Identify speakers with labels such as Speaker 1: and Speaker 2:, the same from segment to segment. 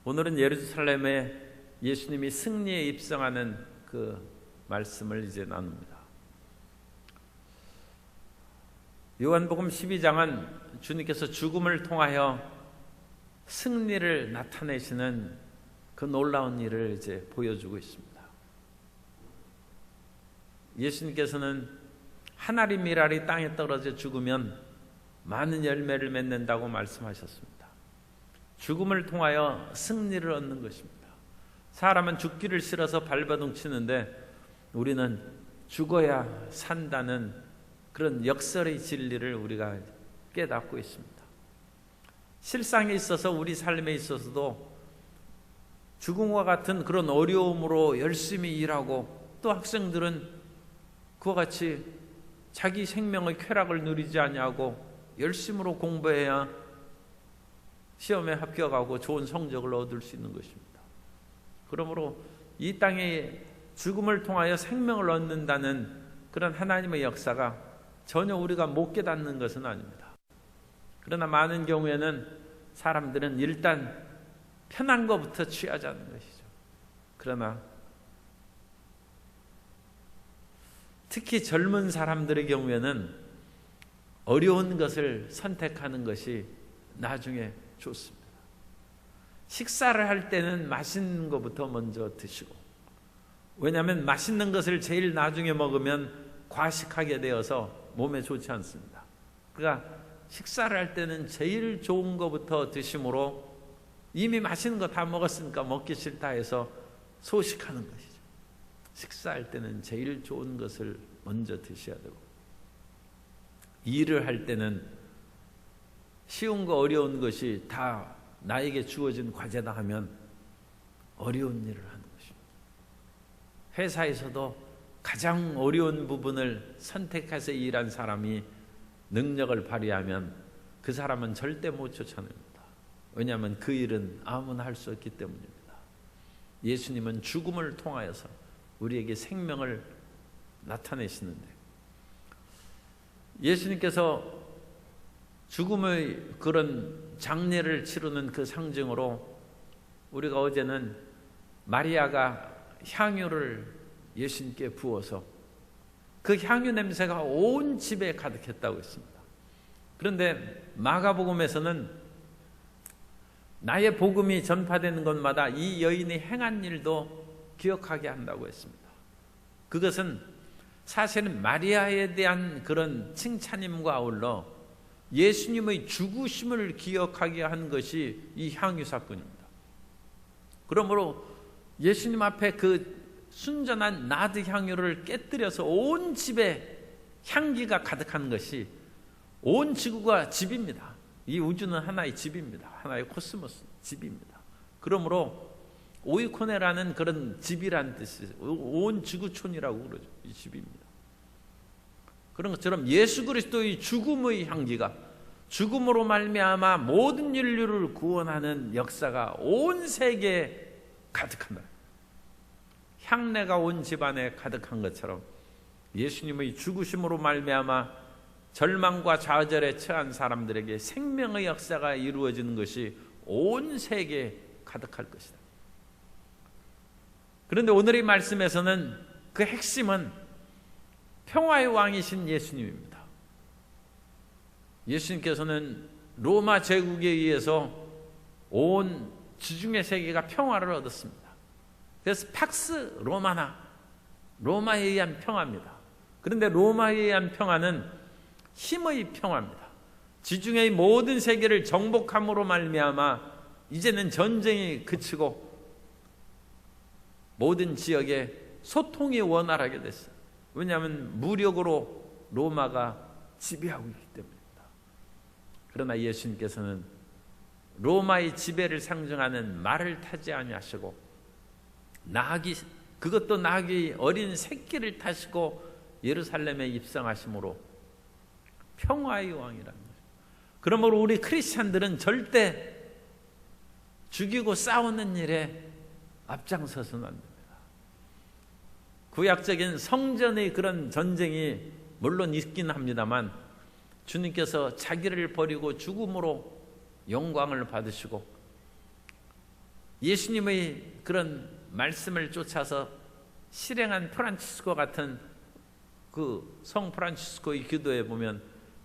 Speaker 1: 오늘은 예루살렘에 예수님이 승리에 입성하는 그 말씀을 이제 나눕니다. 요한복음 12장은 주님께서 죽음을 통하여 승리를 나타내시는 그 놀라운 일을 이제 보여주고 있습니다. 예수님께서는 한 알이 밀알이 땅에 떨어져 죽으면 많은 열매를 맺는다고 말씀하셨습니다. 죽음을 통하여 승리를 얻는 것입니다. 사람은 죽기를 싫어서 발버둥 치는데 우리는 죽어야 산다는 그런 역설의 진리를 우리가 깨닫고 있습니다. 실상에 있어서 우리 삶에 있어서도 죽음과 같은 그런 어려움으로 열심히 일하고 또 학생들은 그와 같이 자기 생명의 쾌락을 누리지 아니하고 열심으로 공부해야 시험에 합격하고 좋은 성적을 얻을 수 있는 것입니다. 그러므로 이 땅에 죽음을 통하여 생명을 얻는다는 그런 하나님의 역사가 전혀 우리가 못 깨닫는 것은 아닙니다. 그러나 많은 경우에는 사람들은 일단 편한 것부터 취하자는 것이죠. 그러나 특히 젊은 사람들의 경우에는 어려운 것을 선택하는 것이 나중에 좋습니다. 식사를 할 때는 맛있는 것부터 먼저 드시고, 왜냐하면 맛있는 것을 제일 나중에 먹으면 과식하게 되어서 몸에 좋지 않습니다. 그러니까 식사를 할 때는 제일 좋은 것부터 드심으로 이미 맛있는 거 다 먹었으니까 먹기 싫다 해서 소식하는 것이죠. 식사할 때는 제일 좋은 것을 먼저 드셔야 되고, 일을 할 때는 쉬운 거 어려운 것이 다 나에게 주어진 과제다 하면 어려운 일을 하는 것입니다. 회사에서도 가장 어려운 부분을 선택해서 일한 사람이 능력을 발휘하면 그 사람은 절대 못 쫓아냅니다. 왜냐하면 그 일은 아무나 할 수 없기 때문입니다. 예수님은 죽음을 통하여서 우리에게 생명을 나타내시는데, 예수님께서 죽음의 그런 장례를 치르는 그 상징으로 우리가 어제는 마리아가 향유를 예수님께 부어서 그 향유 냄새가 온 집에 가득했다고 했습니다. 그런데 마가복음에서는 나의 복음이 전파되는 곳마다 이 여인이 행한 일도 기억하게 한다고 했습니다. 그것은 사실은 마리아에 대한 그런 칭찬임과 아울러 예수님의 죽으심을 기억하게 한 것이 이 향유 사건입니다. 그러므로 예수님 앞에 그 순전한 나드 향유를 깨뜨려서 온 집에 향기가 가득한 것이 온 지구가 집입니다. 이 우주는 하나의 집입니다. 하나의 코스모스 집입니다. 그러므로 오이코네라는 그런 집이란 뜻이 온 지구촌이라고 그러죠. 이 집입니다. 그런 것처럼 예수 그리스도의 죽음의 향기가 죽음으로 말미암아 모든 인류를 구원하는 역사가 온 세계에 가득한다. 향내가 온 집안에 가득한 것처럼 예수님의 죽으심으로 말미암아 절망과 좌절에 처한 사람들에게 생명의 역사가 이루어지는 것이 온 세계에 가득할 것이다. 그런데 오늘의 말씀에서는 그 핵심은 평화의 왕이신 예수님입니다. 예수님께서는 로마 제국에 의해서 온 지중해 세계가 평화를 얻었습니다. 그래서 팍스 로마나, 로마에 의한 평화입니다. 그런데 로마에 의한 평화는 힘의 평화입니다. 지중해의 모든 세계를 정복함으로 말미암아 이제는 전쟁이 그치고 모든 지역에 소통이 원활하게 됐어요. 왜냐하면 무력으로 로마가 지배하고 있기 때문입니다. 그러나 예수님께서는 로마의 지배를 상징하는 말을 타지 아니하시고 나귀, 그것도 나귀 어린 새끼를 타시고 예루살렘에 입성하심으로 평화의 왕이라는 거죠. 그러므로 우리 크리스찬들은 절대 죽이고 싸우는 일에 앞장서서는 안 됩니다. 구약적인 성전의 그런 전쟁이 물론 있긴 합니다만 주님께서 자기를 버리고 죽음으로 영광을 받으시고 예수님의 그런 말씀을 쫓아서 실행한 프란치스코 같은 그 성 프란치스코의 기도에 보면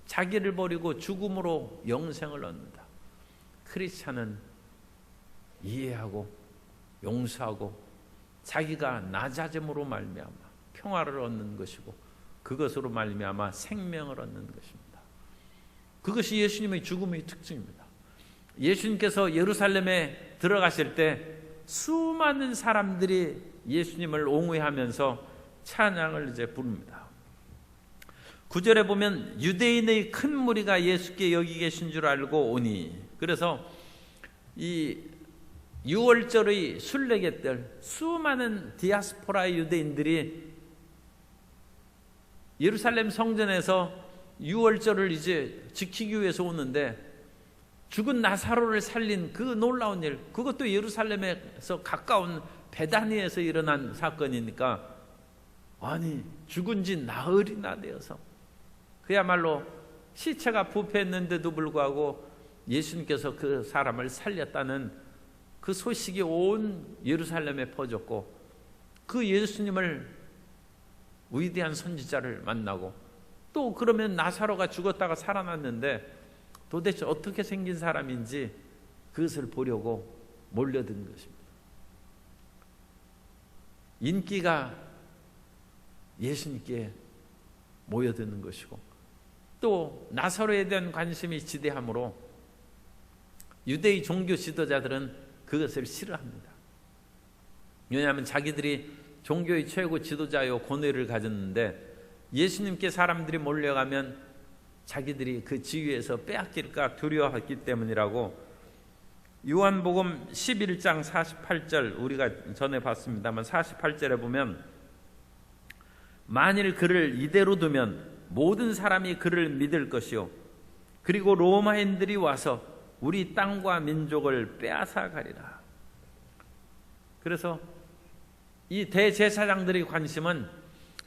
Speaker 1: 자기를 버리고 죽음으로 영생을 얻는다. 크리스찬은 이해하고 용서하고 자기가 낮아짐으로 말미암아 평화를 얻는 것이고 그것으로 말미암아 생명을 얻는 것입니다. 그것이 예수님의 죽음의 특징입니다. 예수님께서 예루살렘에 들어가실 때 수많은 사람들이 예수님을 옹호하면서 찬양을 이제 부릅니다. 9절에 보면 유대인의 큰 무리가 예수께 여기 계신 줄 알고 오니, 그래서 이 6월절의 순례계 때 수많은 디아스포라 유대인들이 예루살렘 성전에서 6월절을 이제 지키기 위해서 오는데, 죽은 나사로를 살린 그 놀라운 일, 그것도 예루살렘에서 가까운 베다니에서 일어난 사건이니까, 아니 죽은 지 나흘이나 되어서 그야말로 시체가 부패했는데도 불구하고 예수님께서 그 사람을 살렸다는 그 소식이 온 예루살렘에 퍼졌고, 그 예수님을 위대한 선지자를 만나고, 또 그러면 나사로가 죽었다가 살아났는데 도대체 어떻게 생긴 사람인지 그것을 보려고 몰려든 것입니다. 인기가 예수님께 모여드는 것이고, 또 나사로에 대한 관심이 지대하므로 유대의 종교 지도자들은 그것을 싫어합니다. 왜냐하면 자기들이 종교의 최고 지도자요 권위를 가졌는데 예수님께 사람들이 몰려가면 자기들이 그 지위에서 빼앗길까 두려워했기 때문이라고, 요한복음 11장 48절 우리가 전에 봤습니다만 48절에 보면, 만일 그를 이대로 두면 모든 사람이 그를 믿을 것이요 그리고 로마인들이 와서 우리 땅과 민족을 빼앗아 가리라. 그래서 이 대제사장들의 관심은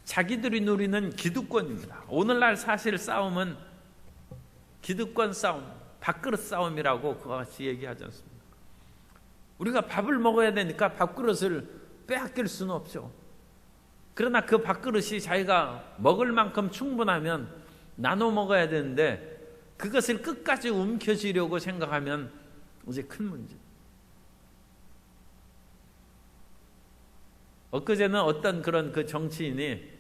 Speaker 1: 자기들이 누리는 기득권입니다. 오늘날 사실 싸움은 기득권 싸움, 밥그릇 싸움이라고 그와 같이 얘기하지 않습니까? 우리가 밥을 먹어야 되니까 밥그릇을 빼앗길 수는 없죠. 그러나 그 밥그릇이 자기가 먹을 만큼 충분하면 나눠 먹어야 되는데, 그것을 끝까지 움켜쥐려고 생각하면 이제 큰 문제. 엊그제는 어떤 그런 그 정치인이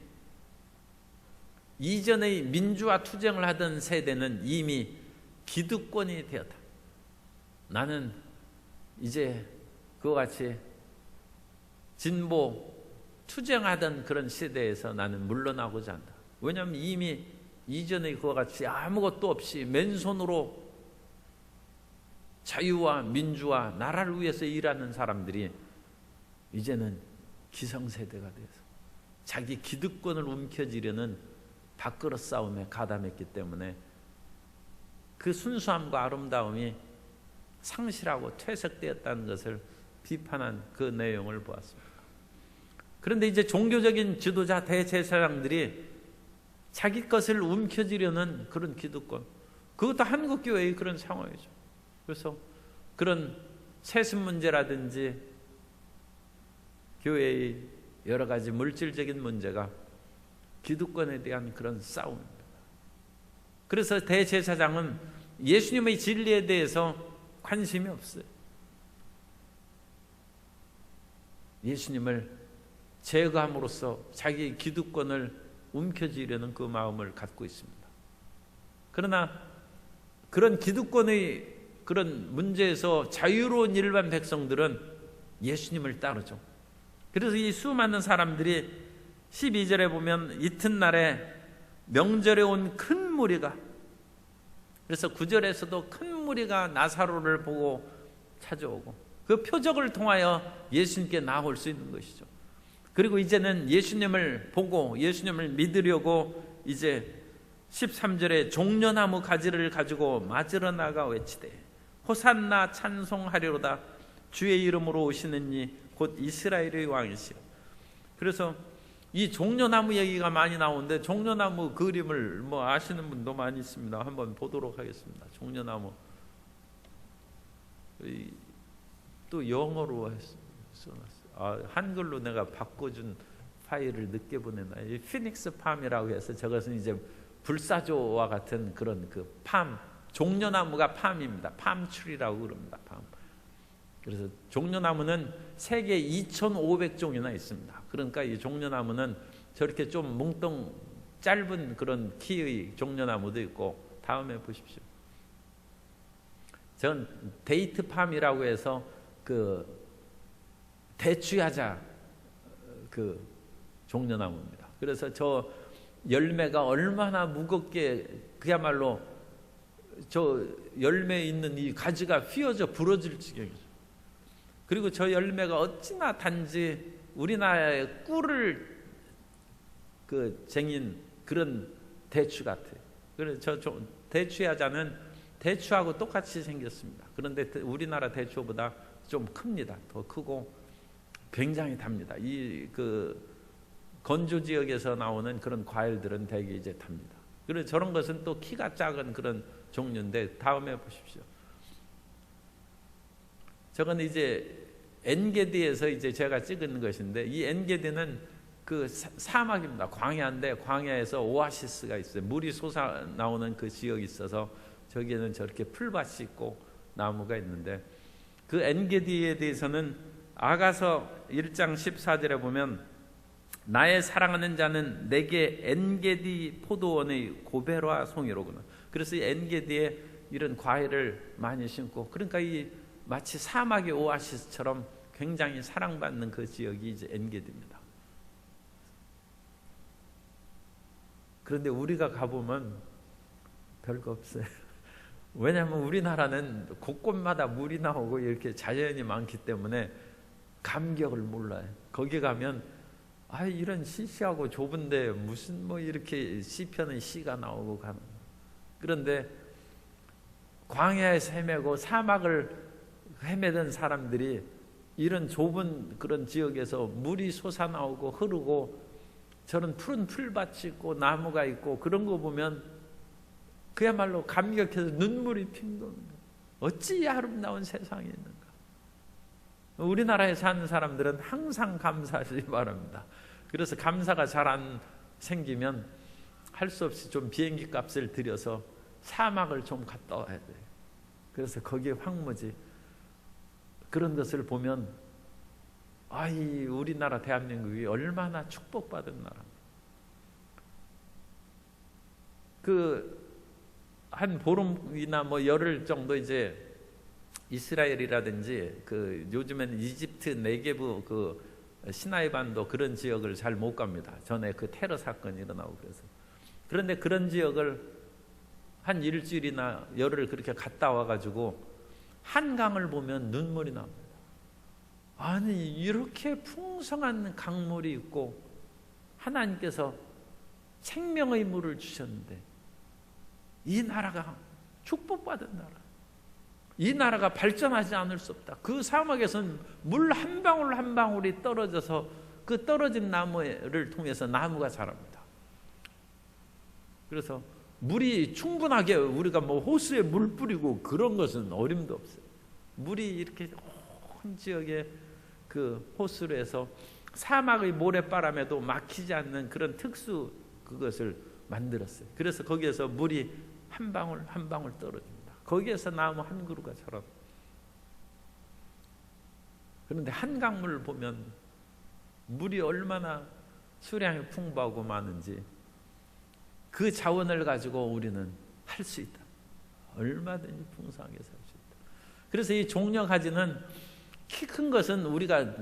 Speaker 1: 이전의 민주화 투쟁을 하던 세대는 이미 기득권이 되었다. 나는 이제 그와 같이 진보 투쟁하던 그런 시대에서 나는 물러나고자 한다. 왜냐하면 이미 이전의 그와 같이 아무것도 없이 맨손으로 자유와 민주와 나라를 위해서 일하는 사람들이 이제는 기성세대가 되어서 자기 기득권을 움켜쥐려는 밥그릇 싸움에 가담했기 때문에 그 순수함과 아름다움이 상실하고 퇴색되었다는 것을 비판한 그 내용을 보았습니다. 그런데 이제 종교적인 지도자 대제사장들이 자기 것을 움켜쥐려는 그런 기득권, 그것도 한국교회의 그런 상황이죠. 그래서 그런 세습 문제라든지 교회의 여러 가지 물질적인 문제가 기득권에 대한 그런 싸움입니다. 그래서 대제사장은 예수님의 진리에 대해서 관심이 없어요. 예수님을 제거함으로써 자기의 기득권을 움켜쥐려는 그 마음을 갖고 있습니다. 그러나 그런 기득권의 그런 문제에서 자유로운 일반 백성들은 예수님을 따르죠. 그래서 이 수많은 사람들이 12절에 보면 이튿날에 명절에 온 큰 무리가, 그래서 9절에서도 큰 무리가 나사로를 보고 찾아오고 그 표적을 통하여 예수님께 나올 수 있는 것이죠. 그리고 이제는 예수님을 보고 예수님을 믿으려고 이제 13절에 종려나무 가지를 가지고 맞으러 나가 외치되 호산나 찬송하리로다 주의 이름으로 오시는 이 곧 이스라엘의 왕이시오. 그래서 이 종려나무 얘기가 많이 나오는데 종려나무 그림을 뭐 아시는 분도 많이 있습니다. 한번 보도록 하겠습니다. 종려나무 또 영어로 써놨어요. 한글로 내가 바꿔준 파일을 늦게 보내나. 이 피닉스 팜이라고 해서 저것은 이제 불사조와 같은 그런 그 팜, 종려나무가 팜입니다. 팜추리라고 그럽니다. 팜. 그래서 종려나무는 세계 2,500종이나 있습니다. 그러니까 이 종려나무는 저렇게 좀 뭉뚱 짧은 그런 키의 종려나무도 있고, 다음에 보십시오. 전 데이트팜이라고 해서 그 대추야자 그 종려나무입니다. 그래서 저 열매가 얼마나 무겁게, 그야말로 저 열매에 있는 이 가지가 휘어져 부러질 지경이죠. 그리고 저 열매가 어찌나 단지 우리나라의 꿀을 그 쟁인 그런 대추 같아요. 그래서 저 대추야자는 대추하고 똑같이 생겼습니다. 그런데 우리나라 대추보다 좀 큽니다. 더 크고 굉장히 답니다. 이 그 건조 지역에서 나오는 그런 과일들은 대개 이제 답니다. 그래서 저런 것은 또 키가 작은 그런 종류인데, 다음에 보십시오. 저건 이제 엔게디에서 이제 제가 찍은 것인데, 이 엔게디는 그 사막입니다. 광야인데 광야에서 오아시스가 있어요. 물이 솟아 나오는 그 지역이 있어서 저기에는 저렇게 풀밭이 있고 나무가 있는데, 그 엔게디에 대해서는 아가서 1장 14절에 보면 나의 사랑하는 자는 내게 엔게디 포도원의 고베로아 송이로구나. 그래서 이 엔게디에 이런 과일을 많이 심고, 그러니까 이 마치 사막의 오아시스처럼 굉장히 사랑받는 그 지역이 이제 엔게디입니다. 그런데 우리가 가보면 별거 없어요. 왜냐하면 우리나라는 곳곳마다 물이 나오고 이렇게 자연이 많기 때문에 감격을 몰라요. 거기 가면 이런 시시하고 좁은데 무슨 뭐 이렇게 시편의 시가 나오고 가는. 그런데 광야에서 헤매고 사막을 헤매던 사람들이 이런 좁은 그런 지역에서 물이 솟아나오고 흐르고 저런 푸른 풀밭이 있고 나무가 있고 그런 거 보면 그야말로 감격해서 눈물이 핑 도는 거예요. 어찌 아름다운 세상이 있는가. 우리나라에 사는 사람들은 항상 감사하시기 바랍니다. 그래서 감사가 잘 안 생기면 할 수 없이 좀 비행기 값을 들여서 사막을 좀 갔다 와야 돼요. 그래서 거기에 황무지 그런 것을 보면 이 우리나라 대한민국이 얼마나 축복받은 나라입니다. 한 보름이나 뭐 열흘 정도 이제 이스라엘이라든지 요즘에는 이집트 네게브 시나이 반도 그런 지역을 잘 못 갑니다. 전에 그 테러 사건이 일어나고 그래서. 그런데 그런 지역을 한 일주일이나 열흘 그렇게 갔다 와가지고 한강을 보면 눈물이 납니다. 아니 이렇게 풍성한 강물이 있고 하나님께서 생명의 물을 주셨는데 이 나라가 축복받은 나라, 이 나라가 발전하지 않을 수 없다. 그 사막에서는 물 한 방울 한 방울이 떨어져서 그 떨어진 나무를 통해서 나무가 자랍니다. 그래서 물이 충분하게 우리가 뭐 호수에 물 뿌리고 그런 것은 어림도 없어요. 물이 이렇게 온 지역에 그 호수로 해서 사막의 모래바람에도 막히지 않는 그런 특수 그것을 만들었어요. 그래서 거기에서 물이 한 방울 한 방울 떨어집니다. 거기에서 나무 한 그루가 자라. 그런데 한강물을 보면 물이 얼마나 수량이 풍부하고 많은지 그 자원을 가지고 우리는 할 수 있다. 얼마든지 풍성하게 살 수 있다. 그래서 이 종려가지는 키 큰 것은 우리가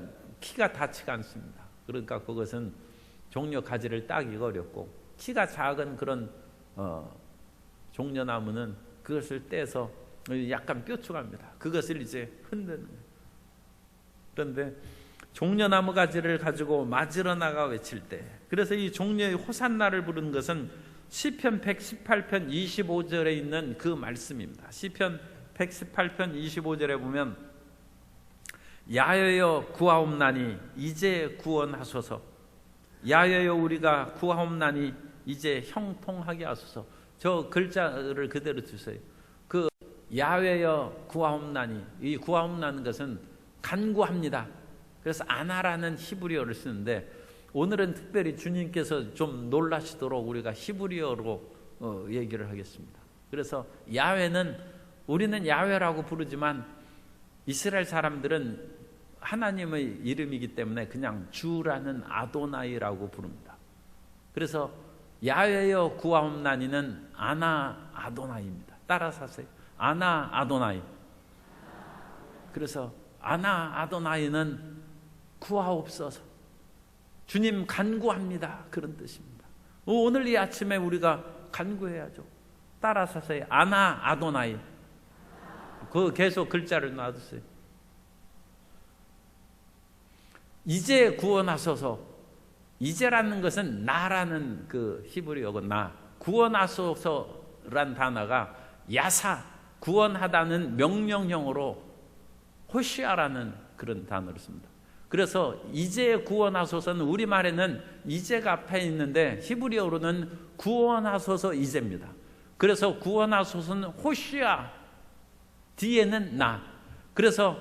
Speaker 1: 키가 닿지가 않습니다. 그러니까 그것은 종려가지를 따기가 어렵고 키가 작은 그런 종려나무는 그것을 떼서 약간 뾰족합니다. 그것을 이제 흔드는 거예요. 그런데 종려나무 가지를 가지고 맞으러 나가 외칠 때, 그래서 이 종려의 호산나를 부른 것은 시편 118편 25절에 있는 그 말씀입니다. 시편 118편 25절에 보면 야여여 구하옵나니 이제 구원하소서. 야여여 우리가 구하옵나니 이제 형통하게 하소서. 저 글자를 그대로 주세요. 그 야외여 구하옵나니, 이 구하옵나는 것은 간구합니다. 그래서 아나라는 히브리어를 쓰는데 오늘은 특별히 주님께서 좀 놀라시도록 우리가 히브리어로 얘기를 하겠습니다. 그래서 야훼는 우리는 야훼라고 부르지만 이스라엘 사람들은 하나님의 이름이기 때문에 그냥 주라는 아도나이라고 부릅니다. 그래서 야훼여 구하옵나니는 아나 아도나이입니다. 따라서 하세요. 아나 아도나이. 그래서 아나 아도나이는 구하옵소서. 주님 간구합니다. 그런 뜻입니다. 오늘 이 아침에 우리가 간구해야죠. 따라서 하세요. 아나 아도나이. 그 계속 글자를 놔두세요. 이제 구원하소서. 이제라는 것은 나라는 그 히브리어고 나. 구원하소서란 단어가 야사, 구원하다는 명령형으로 호시아라는 그런 단어를 씁니다. 그래서 이제 구원하소서는 우리말에는 이제가 앞에 있는데 히브리어로는 구원하소서 이제입니다. 그래서 구원하소서는 호시아, 뒤에는 나. 그래서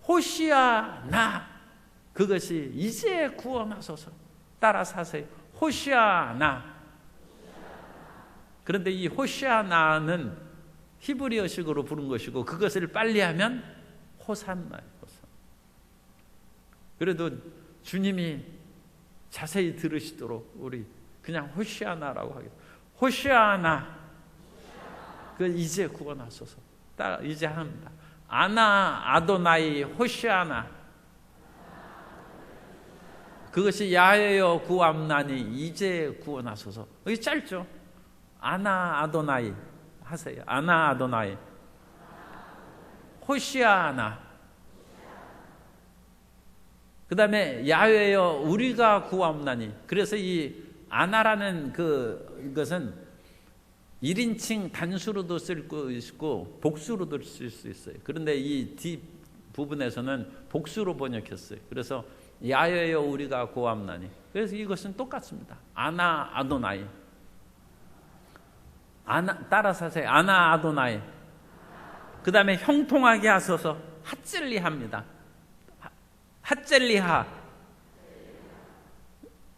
Speaker 1: 호시아 나, 그것이 이제 구원하소서. 따라서 하세요. 호시아 나. 그런데 이 호시아 나는 히브리어식으로 부른 것이고 그것을 빨리 하면 호산나예요. 그래도 주님이 자세히 들으시도록 우리 그냥 호시아나라고 하겠습니다. 호시아나. 그 이제 구원하소서. 딱 이제 합니다. 아나 아도나이 호시아나. 그것이 야훼여 구함나니 이제 구원하소서. 여기 짧죠? 아나 아도나이 하세요. 아나 아도나이 호시아나. 그 다음에 야훼여 우리가 구하옵나니. 그래서 이 아나라는 그것은 1인칭 단수로도 쓸 수 있고 복수로도 쓸 수 있어요. 그런데 이 뒷 부분에서는 복수로 번역했어요. 그래서 야훼여 우리가 구하옵나니. 그래서 이것은 똑같습니다. 아나 아도나이. 아나, 따라서 하세요. 아나 아도나이. 그 다음에 형통하게 하소서. 핫젤리합니다. 핫젤리하.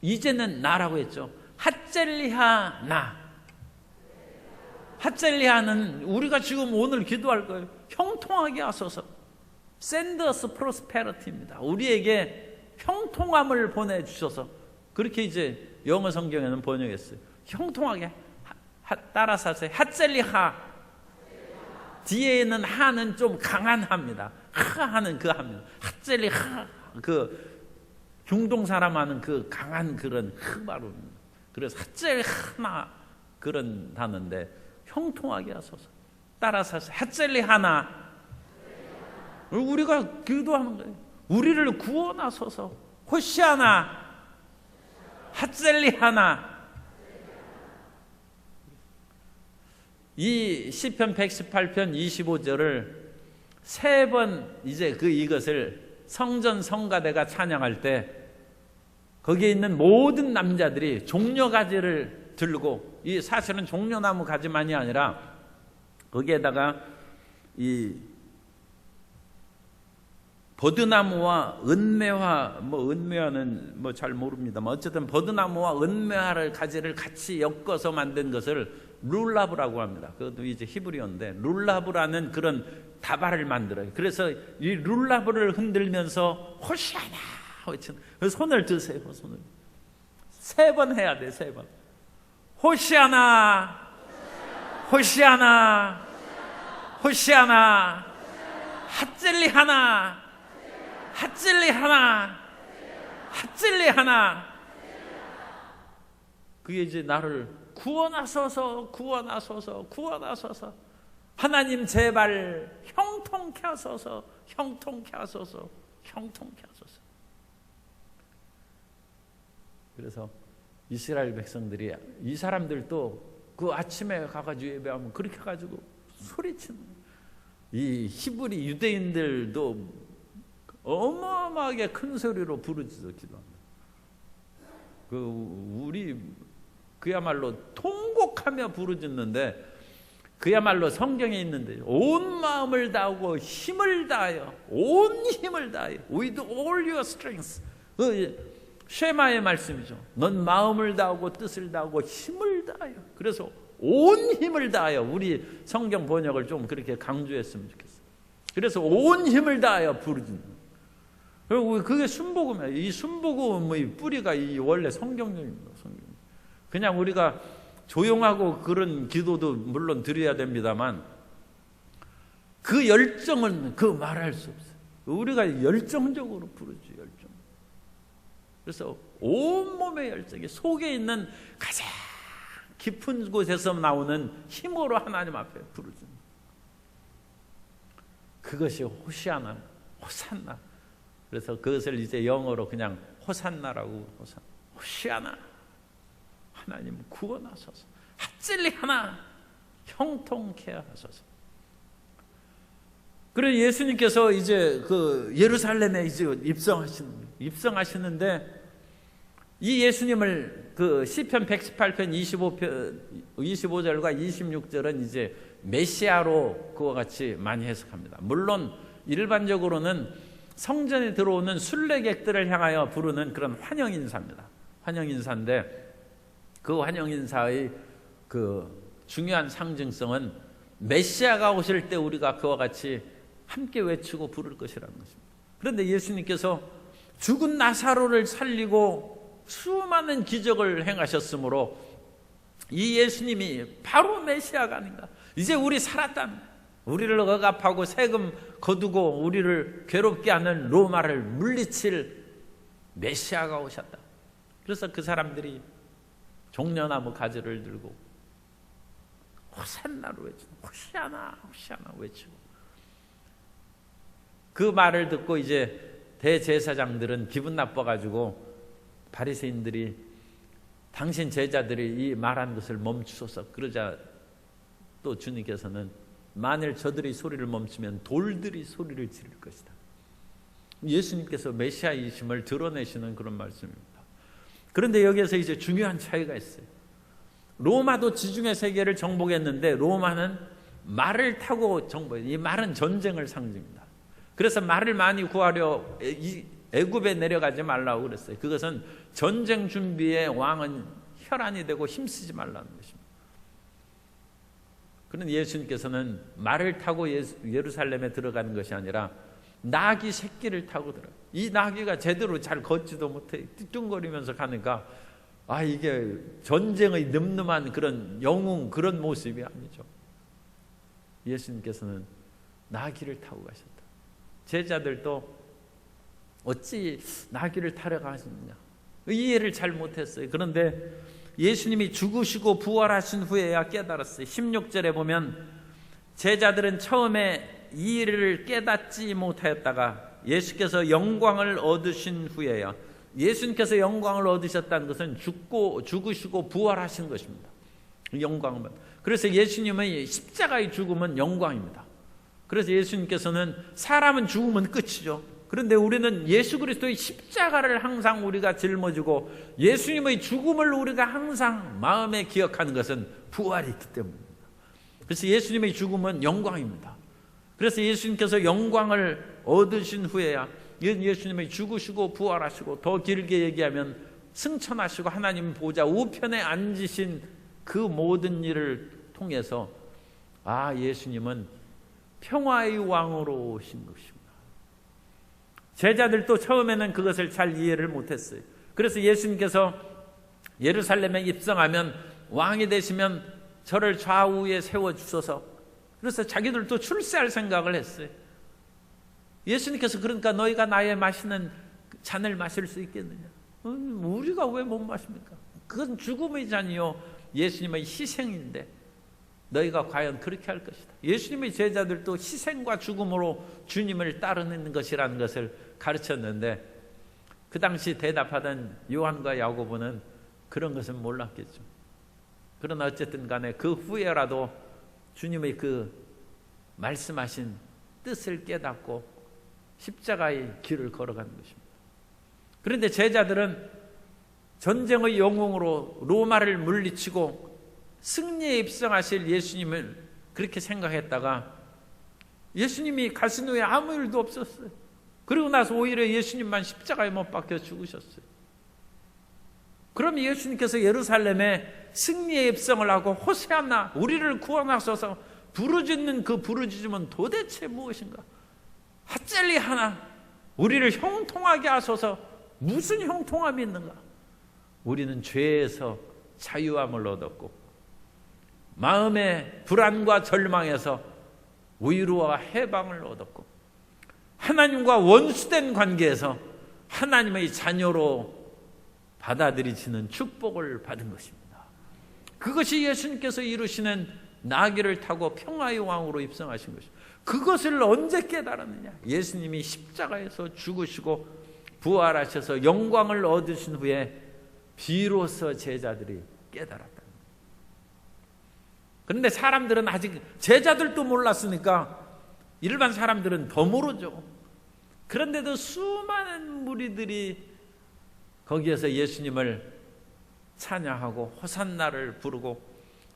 Speaker 1: 이제는 나라고 했죠. 핫젤리하 나. 핫젤리하는 우리가 지금 오늘 기도할 거예요. 형통하게 하소서. Send us prosperity입니다. 우리에게 형통함을 보내주셔서. 그렇게 이제 영어 성경에는 번역했어요. 형통하게. 따라서 하세요. 핫젤리하. 뒤에는 하는 좀 강한 하입니다. 하는 그 하입니다. 핫젤리하. 그 중동 사람 하는 그 강한 그런 흑발음입니다. 그래서 핫젤리하나 그런 단어인데 형통하게 하소서. 따라서 핫젤리하나. 우리가 기도하는 거예요. 우리를 구원하소서. 호시아나. 핫젤리하나. 이 시편 118편 25절을 세 번 이제 이것을 성전 성가대가 찬양할 때 거기에 있는 모든 남자들이 종려가지를 들고, 이 사실은 종려나무 가지만이 아니라 거기에다가 이 버드나무와 은매화, 은매화는 잘 모릅니다만 어쨌든 버드나무와 은매화를 가지를 같이 엮어서 만든 것을 룰라브라고 합니다. 그것도 이제 히브리어인데 룰라브라는 그런 다발을 만들어요. 그래서 이 룰라브를 흔들면서 호시아나 손을 드세요. 손을 세 번 해야 돼. 세 번. 호시아나, 호시아나, 호시아나, 핫젤리 하나, 핫젤리 하나, 핫젤리 하나. 그게 이제 나를 구원하소서, 구원하소서, 구원하소서. 하나님 제발 형통케 하소서, 형통케 하소서, 형통케 하소서. 그래서 이스라엘 백성들이, 이 사람들도 그 아침에 가가지고 예배하면 그렇게 가지고 소리치는, 이 히브리 유대인들도 어마어마하게 큰 소리로 부르짖어 기도합니다. 우리 그야말로 통곡하며 부르짖는데 그야말로 성경에 있는데 온 마음을 다하고 힘을 다하여, 온 힘을 다하여, with all your strength. 쉐마의 말씀이죠. 넌 마음을 다하고 뜻을 다하고 힘을 다하여. 그래서 온 힘을 다하여. 우리 성경 번역을 좀 그렇게 강조했으면 좋겠어요. 그래서 온 힘을 다하여 부르짖는. 그리고 그게 순복음이에요. 이 순복음의 뿌리가 이 원래 성경입니다. 그냥 우리가 조용하고 그런 기도도 물론 드려야 됩니다만 그 열정은 그 말할 수 없어요. 우리가 열정적으로 부르죠. 열정. 그래서 온몸의 열정이 속에 있는 가장 깊은 곳에서 나오는 힘으로 하나님 앞에 부르죠. 그것이 호시아나, 호산나. 그래서 그것을 이제 영어로 그냥 호산나라고, 호시아나. 하나님 구원하소서. 핫질리 하나 형통케 하소서. 그래서 예수님께서 이제 그 예루살렘에 이제 입성하시는데 이 예수님을 그 시편 118편 25절과 26절은 이제 메시아로 그와 같이 많이 해석합니다. 물론 일반적으로는 성전에 들어오는 순례객들을 향하여 부르는 그런 환영인사입니다. 환영인사인데 그 환영인사의 그 중요한 상징성은 메시아가 오실 때 우리가 그와 같이 함께 외치고 부를 것이라는 것입니다. 그런데 예수님께서 죽은 나사로를 살리고 수많은 기적을 행하셨으므로 이 예수님이 바로 메시아가 아닌가. 이제 우리 살았다는, 우리를 억압하고 세금 거두고 우리를 괴롭게 하는 로마를 물리칠 메시아가 오셨다. 그래서 그 사람들이 종려나무 가지를 들고 호산나로 외치고 호시아나 호시아나 외치고, 그 말을 듣고 이제 대제사장들은 기분 나빠가지고 바리새인들이 당신 제자들이 이 말한 것을 멈추소서. 그러자 또 주님께서는 만일 저들이 소리를 멈추면 돌들이 소리를 지를 것이다. 예수님께서 메시아이심을 드러내시는 그런 말씀입니다. 그런데 여기에서 이제 중요한 차이가 있어요. 로마도 지중해 세계를 정복했는데 로마는 말을 타고 정복해요. 이 말은 전쟁을 상징합니다. 그래서 말을 많이 구하려 애굽에 내려가지 말라고 그랬어요. 그것은 전쟁 준비에 왕은 혈안이 되고 힘쓰지 말라는 것입니다. 그런데 예수님께서는 말을 타고 예루살렘에 들어가는 것이 아니라 나귀 새끼를 타고 들어요. 이 나귀가 제대로 잘 걷지도 못해 띠뚱거리면서 가니까 이게 전쟁의 늠름한 그런 영웅 그런 모습이 아니죠. 예수님께서는 나귀를 타고 가셨다. 제자들도 어찌 나귀를 타러 가시느냐 이해를 잘 못했어요. 그런데 예수님이 죽으시고 부활하신 후에야 깨달았어요. 16절에 보면 제자들은 처음에 이 일을 깨닫지 못하였다가 예수께서 영광을 얻으신 후에야, 예수님께서 영광을 얻으셨다는 것은 죽으시고 부활하신 것입니다. 영광은. 그래서 예수님의 십자가의 죽음은 영광입니다. 그래서 예수님께서는 사람은 죽으면 끝이죠. 그런데 우리는 예수 그리스도의 십자가를 항상 우리가 짊어지고 예수님의 죽음을 우리가 항상 마음에 기억하는 것은 부활이 있기 때문입니다. 그래서 예수님의 죽음은 영광입니다. 그래서 예수님께서 영광을 얻으신 후에야 예수님이 죽으시고 부활하시고 더 길게 얘기하면 승천하시고 하나님 보좌 우편에 앉으신 그 모든 일을 통해서 예수님은 평화의 왕으로 오신 것입니다. 제자들도 처음에는 그것을 잘 이해를 못했어요. 그래서 예수님께서 예루살렘에 입성하면 왕이 되시면 저를 좌우에 세워주소서. 그래서 자기들도 출세할 생각을 했어요. 예수님께서 그러니까 너희가 나의 마시는 잔을 마실 수 있겠느냐? 우리가 왜 못 마십니까? 그건 죽음의 잔이요 예수님의 희생인데 너희가 과연 그렇게 할 것이다. 예수님의 제자들도 희생과 죽음으로 주님을 따르는 것이라는 것을 가르쳤는데 그 당시 대답하던 요한과 야고보는 그런 것은 몰랐겠죠. 그러나 어쨌든 간에 그 후에라도 주님의 그 말씀하신 뜻을 깨닫고 십자가의 길을 걸어가는 것입니다. 그런데 제자들은 전쟁의 영웅으로 로마를 물리치고 승리에 입성하실 예수님을 그렇게 생각했다가 예수님이 가신 후에 아무 일도 없었어요. 그리고 나서 오히려 예수님만 십자가에 못 박혀 죽으셨어요. 그럼 예수님께서 예루살렘에 승리의 입성을 하고 호세아나 우리를 구원하소서 부르짖는 그 부르짖음은 도대체 무엇인가? 핫젤리 하나 우리를 형통하게 하소서. 무슨 형통함이 있는가? 우리는 죄에서 자유함을 얻었고 마음의 불안과 절망에서 위로와 해방을 얻었고 하나님과 원수된 관계에서 하나님의 자녀로 받아들이시는 축복을 받은 것입니다. 그것이 예수님께서 이루시는 나귀를 타고 평화의 왕으로 입성하신 것입니다. 그것을 언제 깨달았느냐? 예수님이 십자가에서 죽으시고 부활하셔서 영광을 얻으신 후에 비로소 제자들이 깨달았다. 그런데 사람들은 아직 제자들도 몰랐으니까 일반 사람들은 더 모르죠. 그런데도 수많은 무리들이 거기에서 예수님을 찬양하고 호산나를 부르고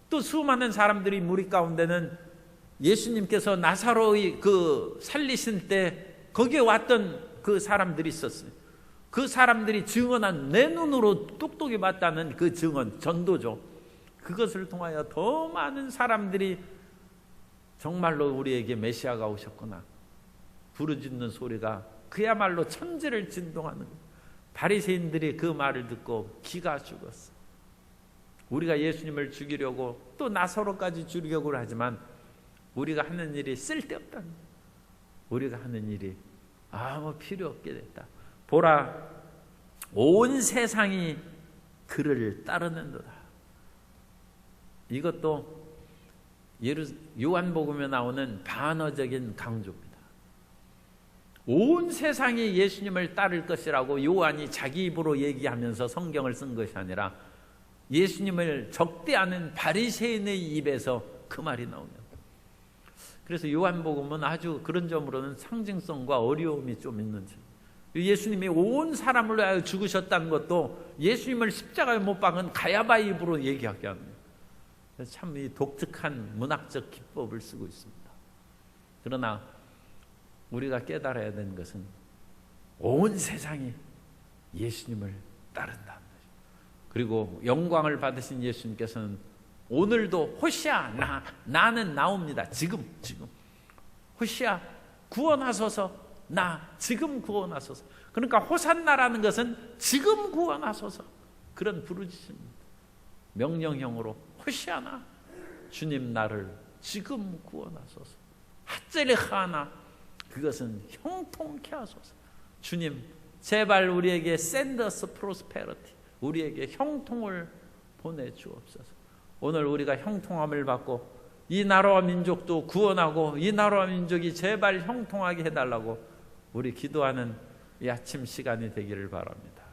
Speaker 1: 또 수많은 사람들이 무리 가운데는 예수님께서 나사로의 그 살리신 때 거기에 왔던 그 사람들이 있었어요. 그 사람들이 증언한 내 눈으로 똑똑히 봤다는 그 증언, 전도죠. 그것을 통하여 더 많은 사람들이 정말로 우리에게 메시아가 오셨구나 부르짖는 소리가 그야말로 천지를 진동하는 거예요. 바리새인들이 그 말을 듣고 기가 죽었어. 우리가 예수님을 죽이려고 또 나사로까지 죽이려고 하지만 우리가 하는 일이 쓸데없다는 거예요. 우리가 하는 일이 아무 필요 없게 됐다. 보라, 온 세상이 그를 따르는도다. 이것도 요한복음에 나오는 반어적인 강조입니다. 온 세상이 예수님을 따를 것이라고 요한이 자기 입으로 얘기하면서 성경을 쓴 것이 아니라 예수님을 적대하는 바리새인의 입에서 그 말이 나옵니다. 그래서 요한복음은 아주 그런 점으로는 상징성과 어려움이 좀 있는지, 예수님이 온 사람을 위하여 죽으셨다는 것도 예수님을 십자가에 못 박은 가야바 입으로 얘기하게 합니다. 참 이 독특한 문학적 기법을 쓰고 있습니다. 그러나 우리가 깨달아야 되는 것은 온 세상이 예수님을 따른다는 거죠. 그리고 영광을 받으신 예수님께서는 오늘도 호시아 나는 나옵니다. 지금 호시아 구원하소서, 나 지금 구원하소서. 그러니까 호산나라는 것은 지금 구원하소서, 그런 부르짖음입니다. 명령형으로 호시아나, 주님 나를 지금 구원하소서. 핫젤리 하나, 그것은 형통케 하소서. 주님 제발 우리에게 send us prosperity, 우리에게 형통을 보내주옵소서. 오늘 우리가 형통함을 받고 이 나라와 민족도 구원하고 이 나라와 민족이 제발 형통하게 해달라고 우리 기도하는 이 아침 시간이 되기를 바랍니다.